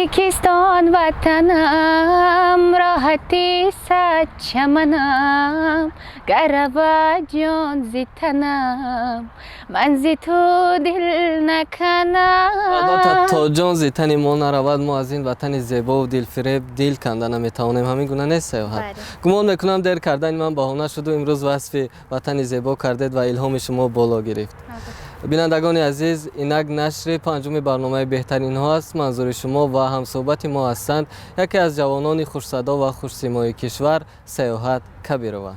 تاجیکستان وطنم راحتی صد چمنم گربه جان زی تنم من زی تو دل نکنم. البته تا جان زی تن ما نرود ما از این وطن زیبا و دلفریب دل کنده نمیتوانیم. همین گونه نیست سیاحت؟ گمان میکنم دیر کردن من بهانه شد و امروز وصف وطن زیبا کردید و الهام شما بالا گرفت. بینندگان عزیز، اینک نشر پنجم برنامه بهترین ها است. منظور شما و همصحبت ما هستند یکی از جوانان خوش‌صدا و خوش‌سیمای کشور سیاحت کبیرова.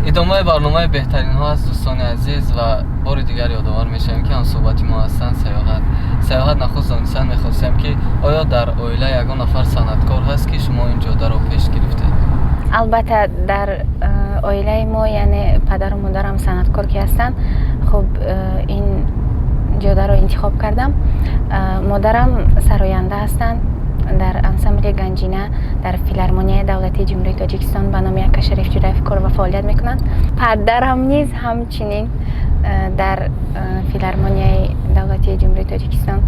ادامه برنامه بهترین ها است دوستان عزیز و بار دیگر یادآور میشم که همصحبت ما هستند سیاحت نخست دانستن میخواستم که آیا در اویله یگان نفر صنعتکار هست که شما این جاده رو پیش گرفتید؟ البته در اویله ما یعنی پدر و مادرم صنعتکار که هستند. خب این جاده رو انتخاب کردم. مادرم سراینده هستند در انسامبل گنجینه در فیلارمونی دولتی جمهوری تاجیکستان به نام یک شریف جوراف کار و فعالیت میکنند. پدرم نیز همچنین در فیلارمونی دولتی جمهوری تاجیکستان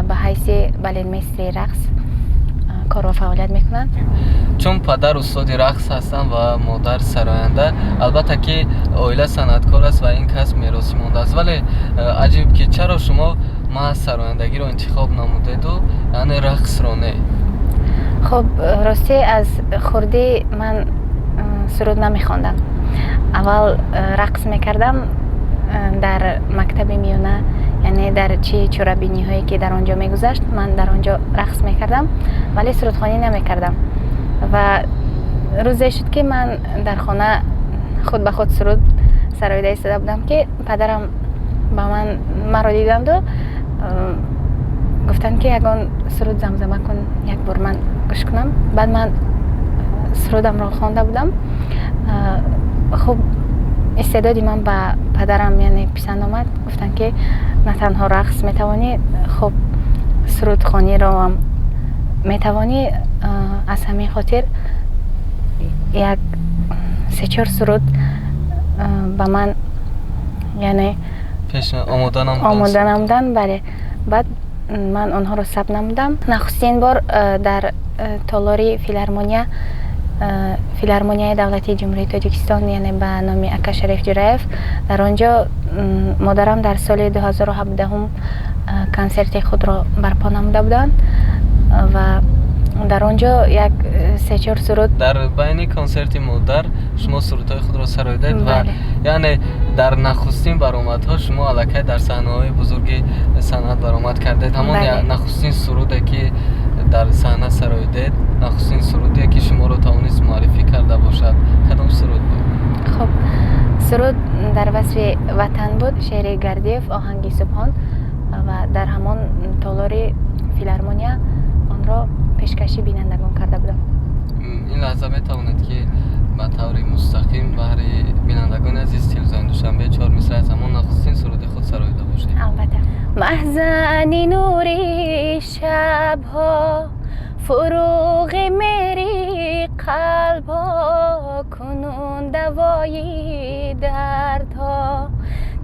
به حیث بالینمستر رقص کار و فعالیت میکنند. چون پدر استاد رقص هستند و مادر سراینده، البته که اویله صنعتکار است و این کسب میراثی مانده است، ولی عجیب که چرا شما محض سرایندگی رو انتخاب نمودید و یعنی رقص رو نه؟ خب راستی از خردی من سرود نمیخواندم. اول رقص میکردم در مکتب میونه، یعنی در چی چورابینی هایی که در آنجا میگذشت من در آنجا رقص میکردم ولی سرودخوانی نمیکردم. و روزی شد که من در خانه خود به خود سرود سرایده ایستاده بودم که پدرم با من مرا دیدند و گفتن که یگان سرود زمزمه کن یک بار من گوش کنم. بعد من سرودم را خوانده بودم. خب استعدادی من با پدرم یعنی پسند آمد. گفتن که نه تنها رقص میتوانی، خب سرود خوانی را هم میتوانی. از همین خاطر یک 3-4 سرود با من یعنی آماده نمودن. بله. بعد من آنها رو ثبت نمودم. نخستین بار در تالاری فیلارمونی دولتی جمهوری تاجیکستان یعنی به نام اکا شریف جوراف، در آنجا مادرم در سال 2017 کنسرت خود را برپا نموده بودند و در آنجا یک 3-4 سرود در بین کنسرت مادر شما سرودهای خود را سراییدید و یعنی در نخستین برآمدها شما الکی در صحنه‌های بزرگ صنعت برآمد کردید. همون نخستین سرودی که در صحنه سراییدید، نخستین سرودی که شما رو توانست معرفی کرده باشد کدام سرود بود؟ خب سرود در وصف وطن بود، شعر گردیف آهنگ سبحان و در همان تالاری فیلارمونی آن را پیشکشی بینندگان کرده بودم. این لحظه میتوانید که به طور مستقیم برای بینندگان عزیز تلویزیون دوشنبه 4 مصرع از همان نخستین سرود خود سراییده باشید؟ البته. محزن نوری شبها فروغ میری قلبها کنون دوای دردها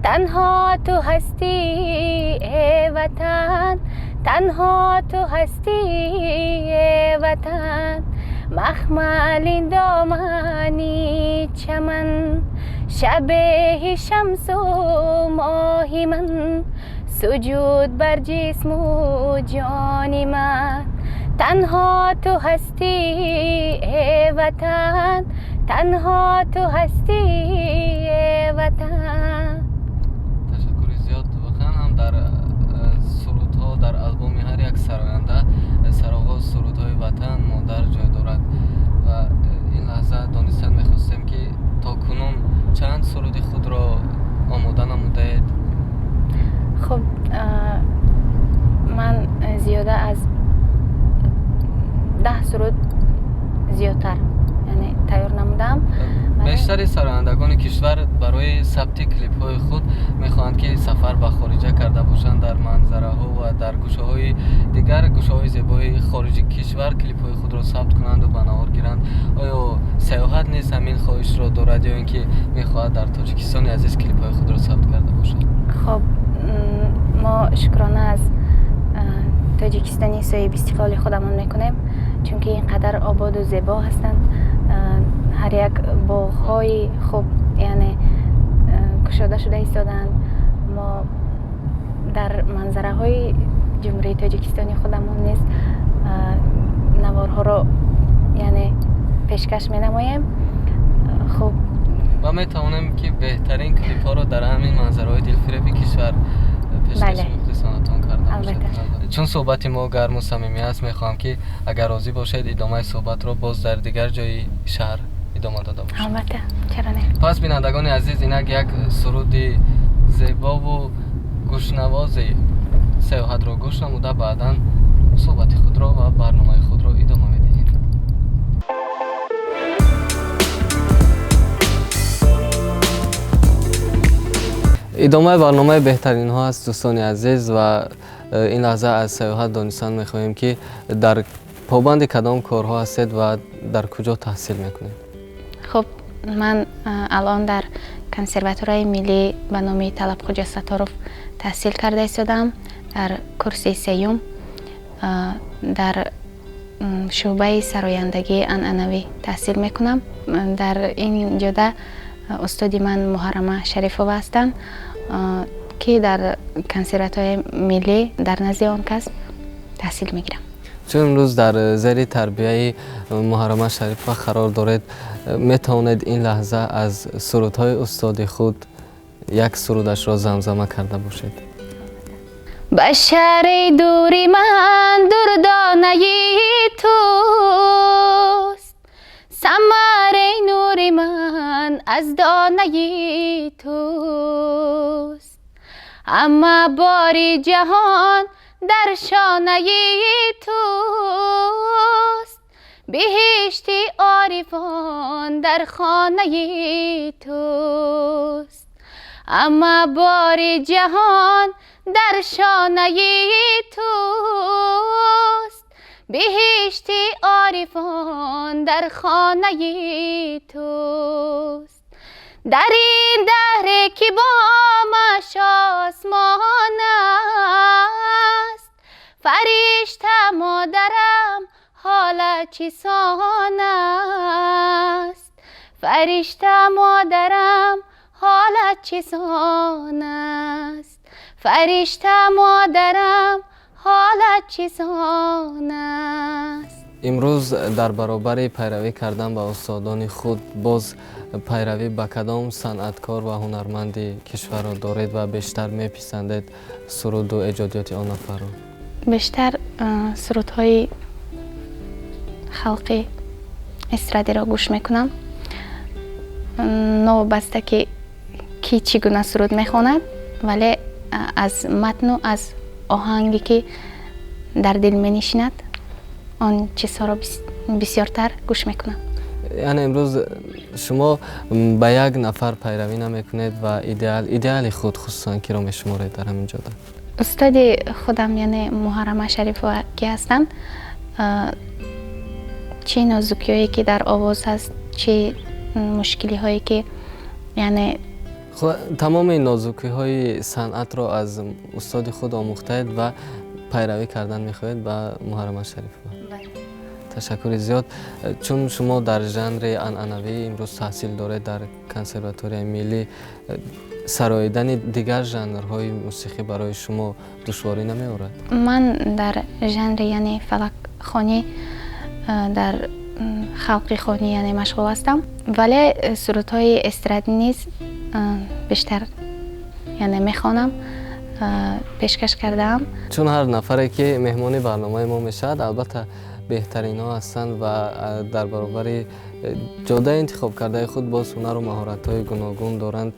تنها تو هستی ای وطن تنها تو هستی ای وطن مخمل دامنی چمن شبه شمس و ماه من سجود بر جسم و جان من تنها تو هستی ای وطن تنها تو هستی ای وطن. تشکر زیاد. واقعا هم در سرودها در آلبوم هر یک سراینده سرآغاز سرودهای وطن مادر جای دارد و این لحظه دانستن میخواستیم که تا کنون چند سرود خود را آماده نمودید؟ خب من زیاده از 10 سرود زیادتر یعنی تیار نمودم. بیشتر سرایندگان کشور برای ثبت کلیپ های خود میخواهند که سفر به خارجه کرده باشند، در منظره ها و در گوشه های دیگر دیگر گوشه‌های زیبای خارج کشور کلیپ‌های خود را ثبت کنند و به نوار گیرند. آیا سیاحت نیز همین خواهش را دارد یا اینکه می‌خواهد در تاجیکستان عزیز کلیپ‌های خود را ثبت کرده باشد؟ خب ما شکرانه از تاجیکستانی صاحب استقلال خودمون میکنیم، چون که اینقدر آباد و زیبا هستند. هر یک باغ‌های خوب یعنی کشاده شده ایستادند. ما در منظره های جمهوری تاجیکستانی خودمون نیز نوارها رو یعنی پیشکش می نماییم. خب و می توانیم که بهترین کلیپ ها رو در همین منظره های دلفریب کشور پیشکش مختصانتون کرده باشد. چون صحبت ما گرم و صمیمی است، میخواهم که اگر راضی باشید ادامه صحبت رو باز در دیگر جای شهر ادامه داده باشید. البته، چرا نه. پس بینندگان عزیز، اینک یک سرود زیبا و گوشنواز سیاحت را گوش نموده بعداً صحبت خود را و برنامه خود را ادامه میدهیم. ادامه برنامه بهترین ها است دوستان عزیز و این لحظه از سیاحت دانستن میخواهیم که در پابند کدام کارها هستید و در کجا تحصیل میکنید؟ خب من الان در کنسرواتورای ملی به نام طلب خوجا ستارов تحصیل کرده ایستادم در کورس سیوم در شعبه سرایندگی عنعنوی تحصیل میکنم. در این جده استادی من محرمه شریفووا هستند که در کنسرواتورای ملی در نزد آن کس تحصیل میگیرم. چون امروز در زیر تربیه محرمه شریفووا قرار دارید، میتوانید این لحظه از سرودهای استاد خود یک سرودش را زمزمه کرده باشید. به شهر دوری من دردانه توست، ثمر نور من از دانه توست، اما باری جهان در شانه توست، بهشتی عارفان در خانه توست، اما باری جهان در شانه توست، بهشتی عارفان در خانه توست. در این دهر که بامش آسمان است، فرشته مادرم حال چیسان است، فرشته مادرم حالت چیزان است، فرشته مادرم حالت چیزان است. امروز در برابر پیروی کردن به استادان خود باز پیروی به کدام صنعتکار و هنرمند کشور را دارید و بیشتر میپسندید سرود و ایجادیات آن نفر را؟ بیشتر سرودهای خلقی استرادی را گوش میکنم. نوبسته که کی چگونه سرود میخواند، ولی از متن و از آهنگی که در دل مینشیند آن چیزها را بسیارتر گوش میکنم. یعنی امروز شما به یک نفر پیروی نمیکنید و ایدئال خود خصوصا کی را میشمارید در همین جاده؟ استاد خودم یعنی محرمه شریفووا که هستند، چه نازکی هایی که در آواز هست، چه مشکلی هایی که یعنی تمام این نازکی های صنعت را از استاد خود آموختید و پیروی کردن میخواهید به محرمه شریفووا. تشکر زیاد. چون شما در ژانر عنعنوی امروز تحصیل دارید در کنسرواتوری ملی، سراییدن دیگر ژانرهای موسیقی برای شما دشواری نمی‌آورد؟ من در ژانر یعنی فلک خوانی در خلقی خوانی یعنی مشغول هستم، ولی سرودهای استرادی نیز بیشتر یعنی میخوانم، پیشکش کردم. چون هر نفری که مهمانی برنامه ما میشد البته بهترین ها هستند و در برابر جاده انتخاب کرده خود باز هنر و مهارت های گوناگون دارند.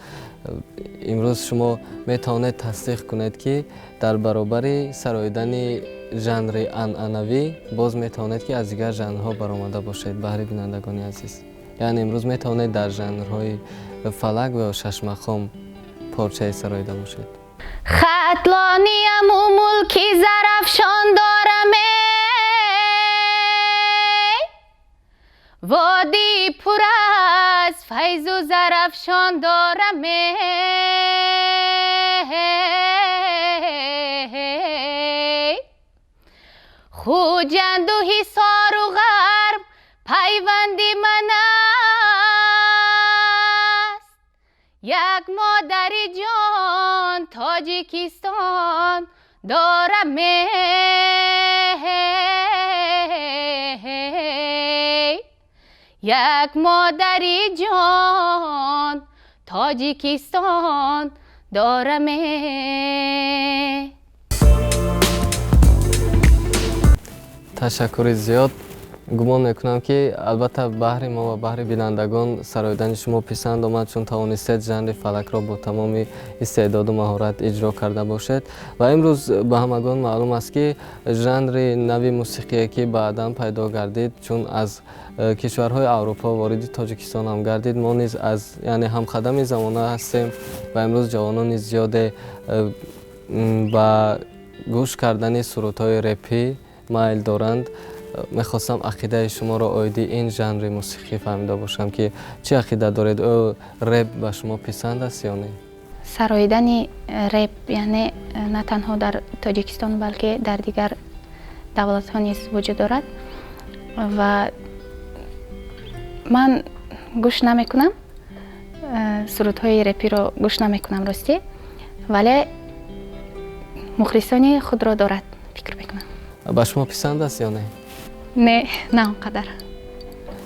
امروز شما میتوانید تصدیق کنید که در برابر سراییدن ژانر عنعنوی باز میتوانید که از دیگر ژانرها برآمده باشید. بهره بینندگان عزیز، یعنی امروز میتوانید در ژانرهای فلک و شش مقام پارچه سراییده باشید. خطلانیم و ملکی زرفشان دارم افشان دارم خوجند و حصار و غرب پیوندی من است یک مادر جان تاجیکستان دارم یک مادری جان تاجیکستان دارم. تشکر زیاد. گمان میکنم که البته بحر ما و بحر بینندگان سرایدن شما پسند آمد چون توانستید ژانر فلک را با تمام استعداد و مهارت اجرا کرده باشید و امروز به همگان معلوم است که ژانر نوی موسیقی که بعداً پیدا گردید چون از کشورهای اروپا وارد تاجیکستان هم گردید. ما نیز از یعنی همقدم زمانه هستیم و امروز جوانان زیاد با گوش کردن سرودهای رپی مایل دارند. میخواستم عقیده شما را آیدی این ژانر موسیقی فهمیده باشم که چه عقیده دارید؟ او رپ به شما پسند است یا نه؟ سراییدن رپ یعنی نه تنها در تاجیکستان بلکه در دیگر دولت ها نیز وجود دارد و من گوش نمیکنم، سرودهای رپی را گوش نمیکنم راستی، ولی مخلصانی خود را دارد فکر میکنم. به شما پسند است یا نه؟ نه اونقدر.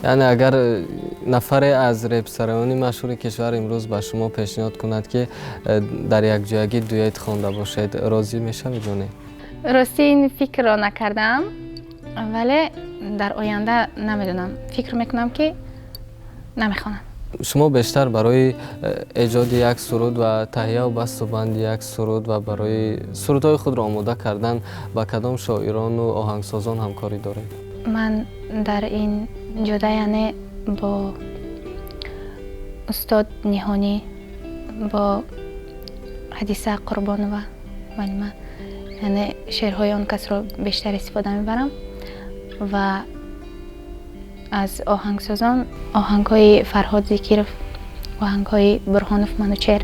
یعنی اگر نفر از رپ سرایان مشهور کشور امروز به شما پیشنهاد کند که در یک جایگی دویت خوانده باشید راضی میشوید یا نه؟ راستی این فکر را نکردم ولی در آینده نمیدونم، فکر میکنم که نمیخوانم. شما بیشتر برای ایجاد یک سرود و تهیه و بست و بند یک سرود و برای سرودهای خود را آماده کردن با کدام شاعران و آهنگسازان همکاری دارید؟ من در این جده یعنی با استاد نیهانی، با حدیثه قربان و من یعنی شعرهای آن کس را بیشتر استفاده میبرم و از آهنگسازان آهنگهای فرهاد زکیرف، آهنگهای برهانوف منوچهر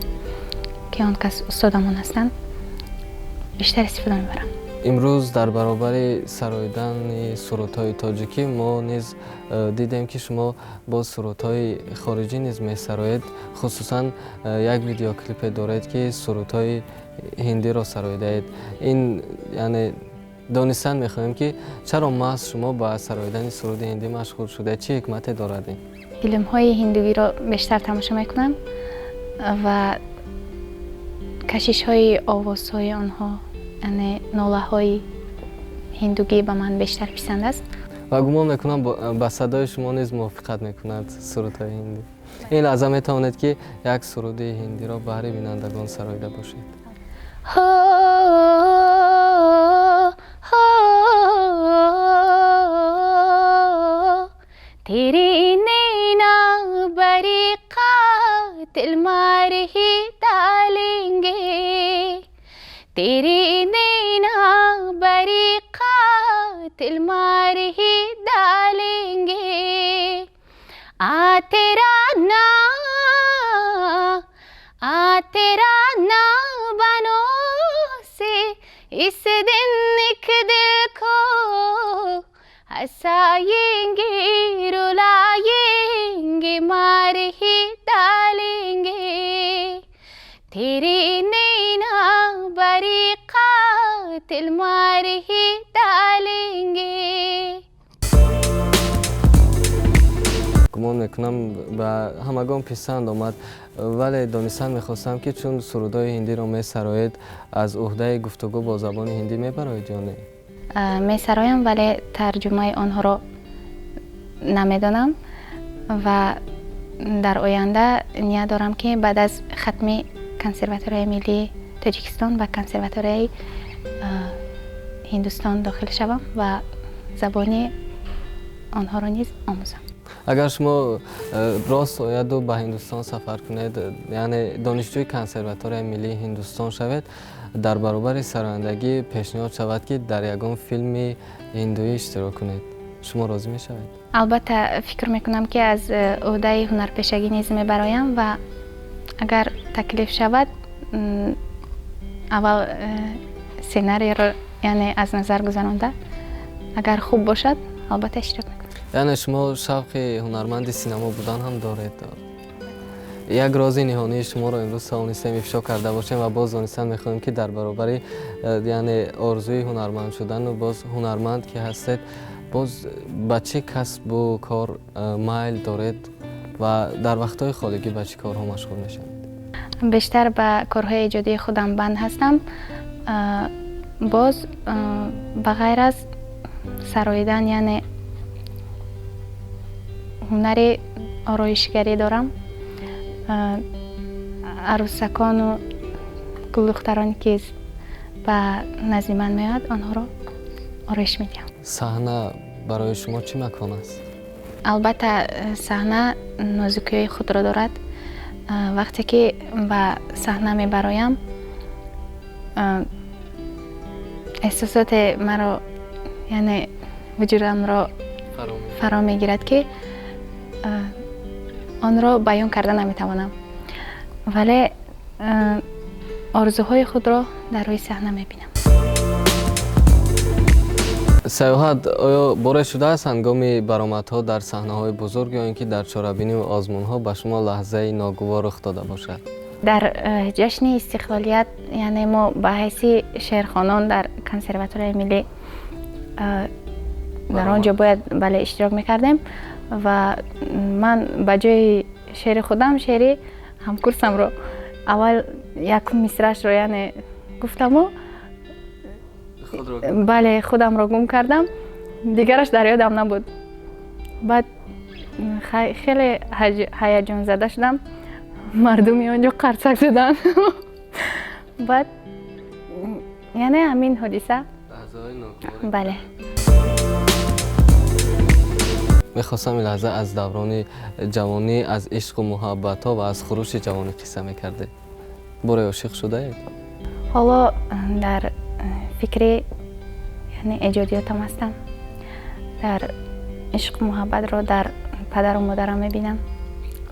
که آن کس استادمان هستند بیشتر استفاده میبرم. امروز در برابر سراییدن سرودهای تاجیکی ما نیز دیدیم که شما با سرودهای خارجی نیز میسرایید، خصوصا یک ویدیو کلیپ دارید که سرودهای هندی را سراییدید. این یعنی دانستن میخواهیم که چرا محض شما با سراییدن سرود هندی مشغول شده؟ چه حکمتی دارد این؟ فیلم های هندوی را بیشتر تماشا میکنم و کشش های آواز های آنها یعنی ناله های هندوگی به من بیشتر پسند است و گمان میکنم با صدای شما نیز موافقت میکند سرودهای هندی. این لحظه میتواند که یک سرود هندی را برای بینندگان سراییده باشید. तेरी नैना बड़ी कातिल मार ही डालेंगे, तेरी नैना बड़ी कातिल मार ही डालेंगे, आ तेरा ना बनो से इस दिन एक दिल को हंसाएंगे रुलाएंगे मार ही डालेंगे, तेरी नैना बड़ी कातिल मार ही डालेंगे. گمان میکنم به همگان پسند آمد ولی دانستن میخواستم که چون سرودهای هندی را میسرایید از عهده گفتگو با زبان هندی میبرید یا نه؟ میسرایم ولی ترجمه آنها را نمیدانم و در آینده نیت دارم که بعد از ختم کنسرواتوری ملی تاجیکستان و کنسرواتوری هندوستان داخل شوم و زبان آنها را نیز آموزم. اگر شما راست آید و به هندوستان سفر کنید یعنی دانشجوی کنسرواتوری ملی هندوستان شوید، در برابر سرایندگی پیشنهاد شود که در یگان فیلم هندویی اشتراک کنید. شما راضی میشوید؟ البته فکر میکنم که از عهده هنرپیشگی نیز میبرایم و اگر تکلیف شود اول سیناری رو یعنی از نظر گذرانده اگر خوب باشد البته اشتراک میکنم. یعنی شما شوق هنرمند سینما بودن هم دارید؟ یک راز نهانی شما رو امروز توانستیم افشا کرده باشیم و باز دانستن میخوایم که در برابر یعنی آرزوی هنرمند شدن و باز هنرمند که هستید باز به چه کسب و کار میل دارید و در وقتهای خالگی به چه کارها مشغول میشید؟ بیشتر به کارهای ایجادی خودم بند هستم. باز به غیر از سراییدن یعنی هنر آرایشگری دارم. عروسکان و گلدخترانی که به نزد من میاد آنها را آرایش میدم. صحنه برای شما چه مکان است؟ البته صحنه نازکی‌های خود را دارد. وقتی که به صحنه میبرایم احساسات مرا یعنی وجودم را فرا میگیرد که آن را بیان کرده نمیتوانم، ولی آرزوهای خود را در روی صحنه میبینم. سیاحت آیا باره شده است هنگام برآمدها در صحنه‌های بزرگ یا اینکه در چاره‌بینی و آزمون‌ها به شما لحظه ناگوار رخ داده باشد؟ در جشن استقلالیت یعنی ما به حیث شعرخوانان در کنسرواتوری ملی در آنجا باید بله اشتراک میکردیم و من به جای شعر خودم شعر همکورسم رو اول یک مصرعش رو یعنی گفتم و بله خودم رو گم کردم، دیگرش در یادم نبود. بعد خیلی هیجان زده شدم، مردمی آنجا قرصک زدن. بعد یعنی همین حادثه بله. میخواستم این لحظه از دوران جوانی، از عشق و محبت ها و از خروش جوانی قصه میکرده. برای عاشق شده اید؟ حالا در فکری یعنی ایجادیاتم هستم. در عشق و محبت رو در پدر و مادرم میبینم،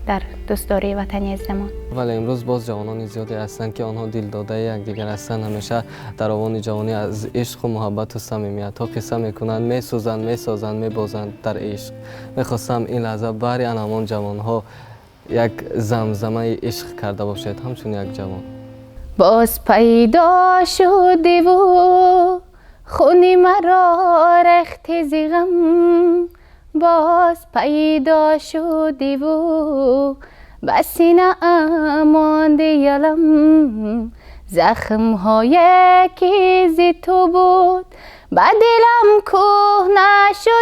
در دوستداری وطنی زمان. ولی امروز باز جوانان زیادی هستند که آنها دل داده یکدیگر هستند، همیشه در آوان جوانی از عشق و محبت و صمیمیت ها قصه میکنند، میسوزند، میسازند، میبازند در عشق. میخواستم این لحظه برای همان جوان ها یک زمزمه عشق کرده باشید، همچون یک جوان. باز پیدا شدی و خونی مرا رخت ز غم، باز پیدا شدی و بسینه مانده یلم، زخم های که ز تو بود به دلم کوه نشدن،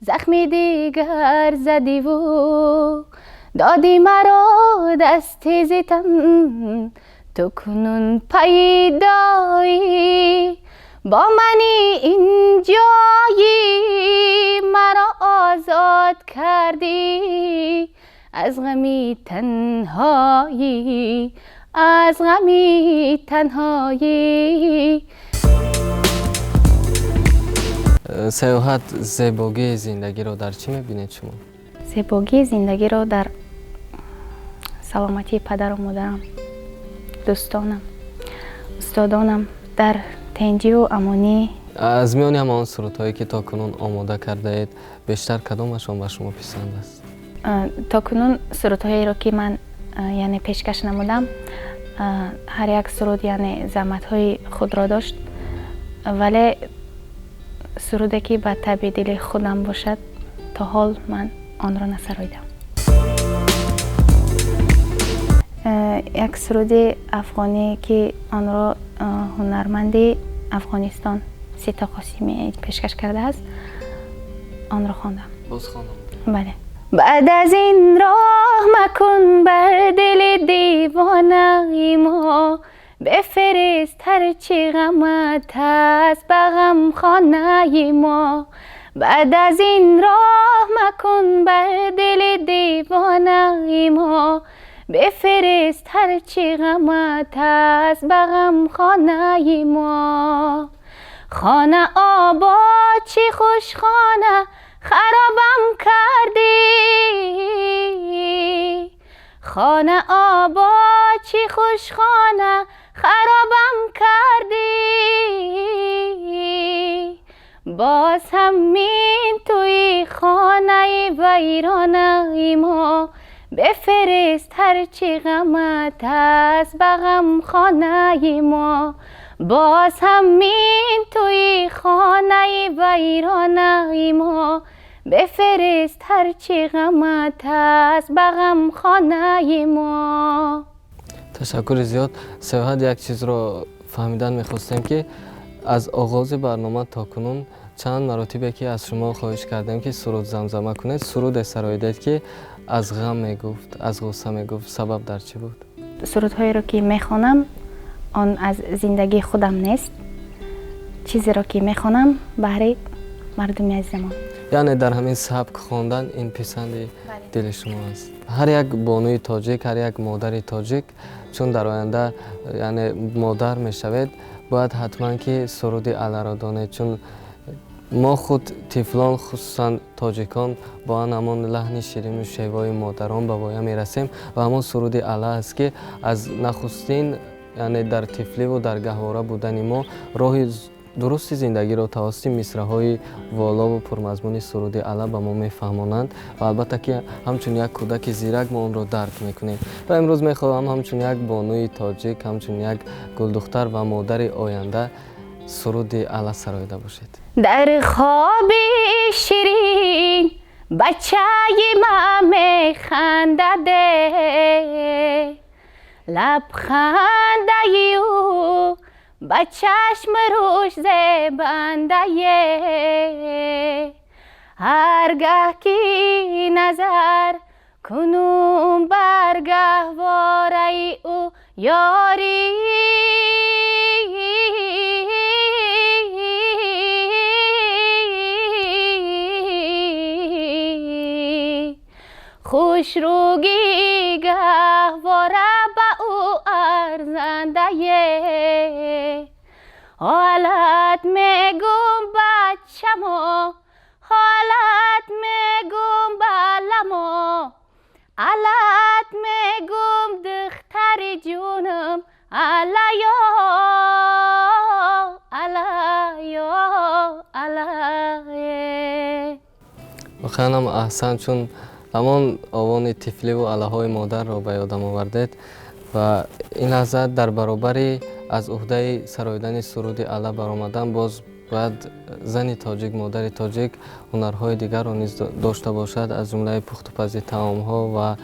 زخمی دیگر زدی و دادی مرا دست ز تن، تو کنون پیدایی با منی اینجایی، مرا آزاد کردی از غمی تنهایی، از غمی تنهایی. سیاحت زیبایی زندگی رو در چی میبینید شما؟ زیبایی زندگی رو در سلامتی پدر و مادرم، دوستانم، استادانم، در تنجی و امانی. از میان همان سرودهایی که تا کنون آماده کرده اید بیشتر کدامشان به شما پسند است؟ تا کنون سرودهایی رو که من یعنی پیشکش نمودم، هر یک سرود یعنی زحمت‌های خود را داشت، ولی سرودی که به طبع دل خودم باشد تا حال من آن را نسراییدم. یک سرود افغانی که آن را هنرمند افغانستان سیتا قاسمی پیشکش کرده است، آن را خواندم. باز خواندم. بله. بعد از این راه مکن بر دل دیوانه ما، بفرست هر چی غمت هست به غم خانه ما. بعد از این راه مکن بر دل دیوانه ما، بفرست هر چی غمت هست به غم خانه ما. خانه آباد چی خوش خانه خرابم کردی خانه آباد چی خوش خانه خرابم کردی باز همین توی خانه ویرانه ما بفرست هرچی غمت از بغم خانه ما باز همین توی خانه ویرانه ما بفرست هرچی غمت از بغم خانه ما. تشکر زیاد. سیاحت یک چیز رو فهمیدن میخواستیم که از آغاز برنامه تا کنون چند مراتبه که از شما خواهش کردیم که سرود زمزمه کنید. سرود سرایدید که از غم میگفت، از غصه میگفت، سبب در چی بود؟ سرودهایی رو که میخوانم آن از زندگی خودم نیست، چیزی رو که میخوانم برای مردم عزیزم. یعنی در همین سبک خواندن این پسند دل شما است. هر یک بانوی تاجیک، هر یک مادر تاجیک چون در آینده یعنی مادر میشوید باید حتما که سرود اله را دانید، چون ما خود طفلان خصوصا تاجیکان با همان لحن شیرین و شیوای مادران به وایه میرسیم و همان سرود اله است که از نخستین یعنی در طفلی و در گهواره بودن ما راه درست زندگی را توسط مصرع‌های والا و پرمضمون سرود اله به ما میفهمانند و البته که همچون یک کودک زیرک ما اون را درک میکنیم و امروز میخواهم همچون یک بانوی تاجیک، همچون یک گلدختر و مادر آینده سرود اله سرایده باشید. در خواب شیرین بچه ما میخنده لبخنده او با چشم روش زیبنده هرگاه که نظر کنم بر گهواره او یاری خوش روگی گهواره با او ارزنده حالت میگم بچه‌مو حالت میگم بالمو حالت میگم دختر جونم علیا خیلی احسن، چون همان آوان طفلی و اله های مادر را به یادم آوردید و این لحظه در برابری از عهده سراییدن سرود اله برآمدن باز باید زن تاجیک، مادر تاجیک هنرهای دیگر را نیز داشته باشد، از جمله پخت و پزی طعام ها و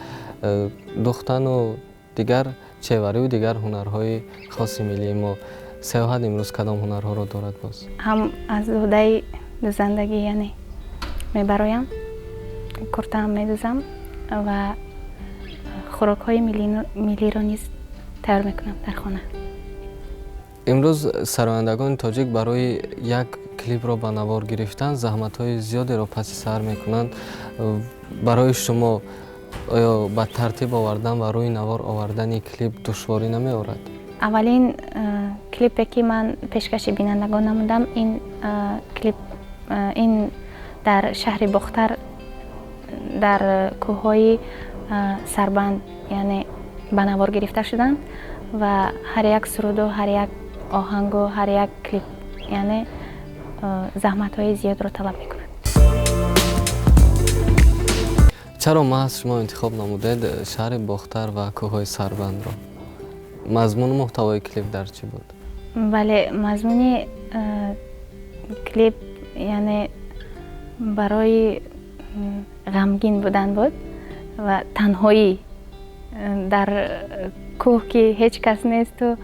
دوختن و دیگر چهوری و دیگر هنرهای خاص ملی ما. سیاحت امروز کدام هنرها را دارد باز؟ هم از عهده دوزندگی یعنی میبرایم، کرته هم میدوزم و خوراک های ملی را نیز تیار میکنم در خانه. امروز سرایندگان تاجیک برای یک کلیپ را به نوار گرفتن زحمت های زیادی را پس سر میکنند. برای شما آیا به ترتیب آوردن و روی نوار آوردن کلیپ دشواری نمی آورد؟ اولین کلیپی که من پیشکش بینندگان نمودم این کلیپ این در شهر بختر در کوههای سربند یعنی به نوار گرفته شدند و هر یک سرود و هر یک آهنگ و هر یک کلیپ یعنی زحمت های زیاد رو طلب میکنند. چرا محض شما انتخاب نمودید شهر بختر و کوههای سربند را؟ مضمون و محتوای کلیپ در چی بود؟ بله، مضمون کلیپ یعنی برای غمگین بودن بود و تنهایی در کوه که هیچ کس نیست و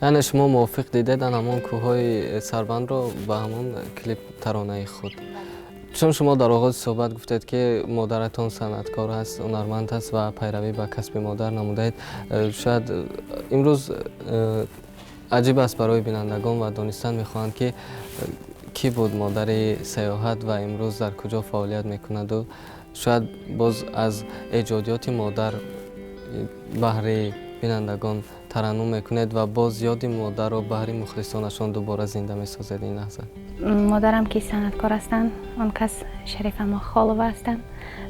یعنی شما موافق دیدید همون کوههای سربند رو به همون کلیپ ترانه خود؟ چون شما در آغاز صحبت گفتید که مادرتان صنعتکار هست، هنرمند هست و پیروی به کسب مادر نمودید، شاید امروز عجیب است برای بینندگان و دانستن میخواهند که کی بود مادر سیاحت و امروز در کجا فعالیت میکند و شاید باز از ایجادیات مادر بهره بینندگان ترنم میکنید و باز یاد مادر و بحری مخلصانشان دوباره زنده میسازید این لحظه؟ مادرم که صنعتکار هستند، آن کس شریف اما خالوه هستند.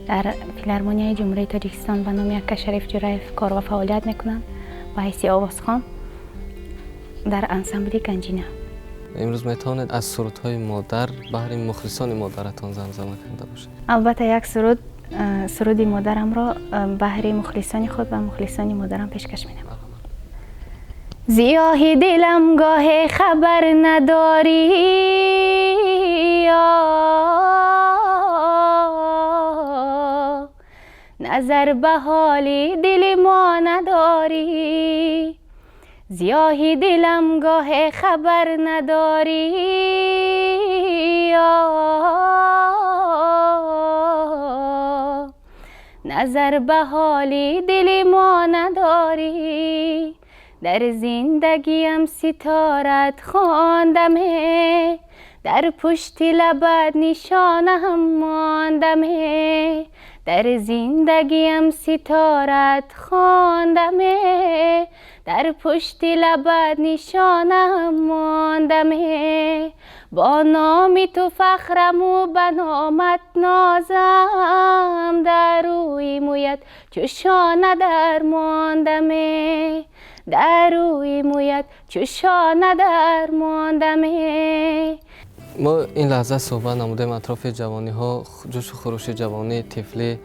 در فیلارمونیای جمهوری تاجیکستان به نام یک شریف جورایف کار و فعالیت میکنند و حیث آوازخوان در انسامبل گنجینه. امروز میتوانید از سرودهای مادر بحری مخلصان مادرتان زمزمه کرده باشید؟ البته یک سرود مادرم را بحری مخلصان خود و مخلصان مادرم پیشکش میدم. زیاهی دلم گاه خبر نداری، نظر به حالی دل ما نداری. زیاهی دلم گاه خبر نداری، نظر به حالی دل ما نداری. در زندگیم ستارت خواندمه، در پشت لبت نشانم ماندمه. در زندگیم ستارت خواندمه، در پشت لبت نشانم ماندمه. با نام تو فخرم و به نامت نازم، در روی مویت چشانه در ماندمه. در روی مویت چشانه در ماندمه. ما این لحظه صحبت نمودیم اطراف جوانی ها، جوش و خروش جوانی طفلی،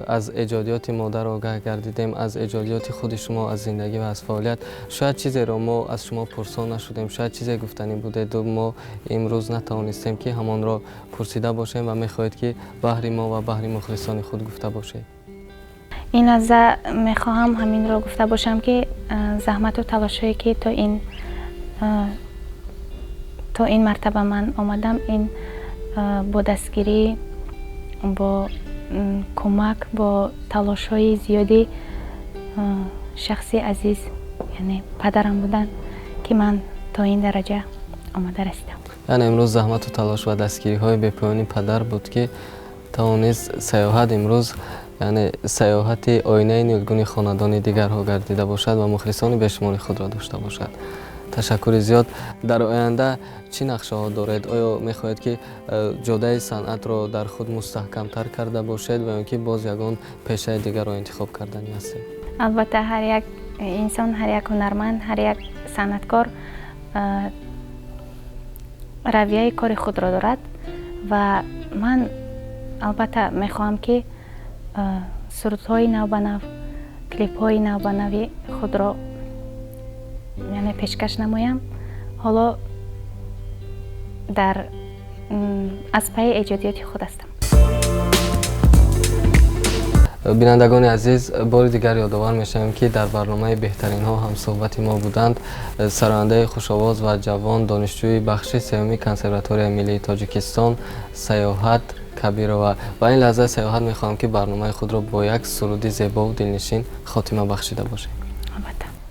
از ایجادیات مادر آگاه گردیدیم، از ایجادیات خود شما از زندگی و از فعالیت. شاید چیزی را ما از شما پرسان نشدیم، شاید چیزی گفتنی بوده دو ما امروز نتوانستیم که همان را پرسیده باشیم و میخواهید که بحری ما و بحری مخلصان خود گفته باشید. این لحظه میخواهم همین را گفته باشم که زحمت و تلاشی که تا این مرتبه من آمدم، این با دستگیری، با کمک، با تلاش‌های زیادی شخصی عزیز یعنی پدرم بودن که من تا این درجه آمده رسیدم. یعنی امروز زحمت و تلاش و دستگیری های بی‌پایانی پدر بود که توانست سیاحت امروز، یعنی سیاحت آینه نیلگون خاندان دیگرها گردیده باشد و مخلصان بیشماری خود را داشته باشد. تشکر زیاد. در آینده چی نقشه ها دارید؟ آیا میخواهید که جاده صنعت را در خود مستحکم تر کرده باشید و اینکه باز یگان پیشه دیگر را انتخاب کردنی هستید؟ البته هر یک انسان، هر یک هنرمند، هر یک صنعتکار رویه کار خود را دارد و من البته میخواهم که سرودهای نو به نو، کلیپ‌های نو به نو خود را یعنی پیشکش نمایم. حالا از پی ایجادیات خود هستم. بینندگان عزیز، بار دیگر یادآور میشم که در برنامه بهترین ها هم صحبت ما بودند سرآینده خوش‌آواز و جوان، دانشجوی بخش سوم کنسرواتوری ملی تاجیکستان سیاحت کبیرова و این لحظه سیاحت میخواهم که برنامه خود را با یک سرودی زیبا و دلنشین خاتمه بخشیده باشیم.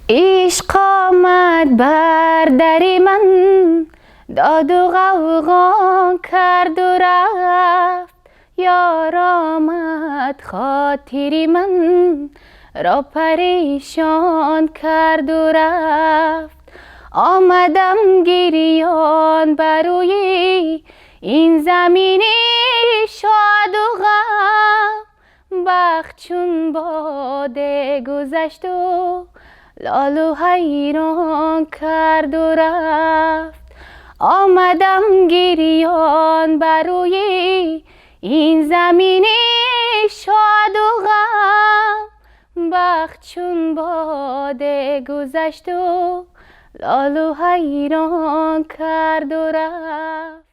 عشق آمد بر در من، داد و غوغا کرد و رفت. یار آمد خاطر من را پریشان کرد و رفت. آمدم گریان بر روی این زمین شاد و غم. بخت چون باد گذشت و لال و حیران کرد و رفت. آمدم گریان بر روی این زمین شاد و غم. بخت چون باد گذشت و لال و حیران کرد و رفت.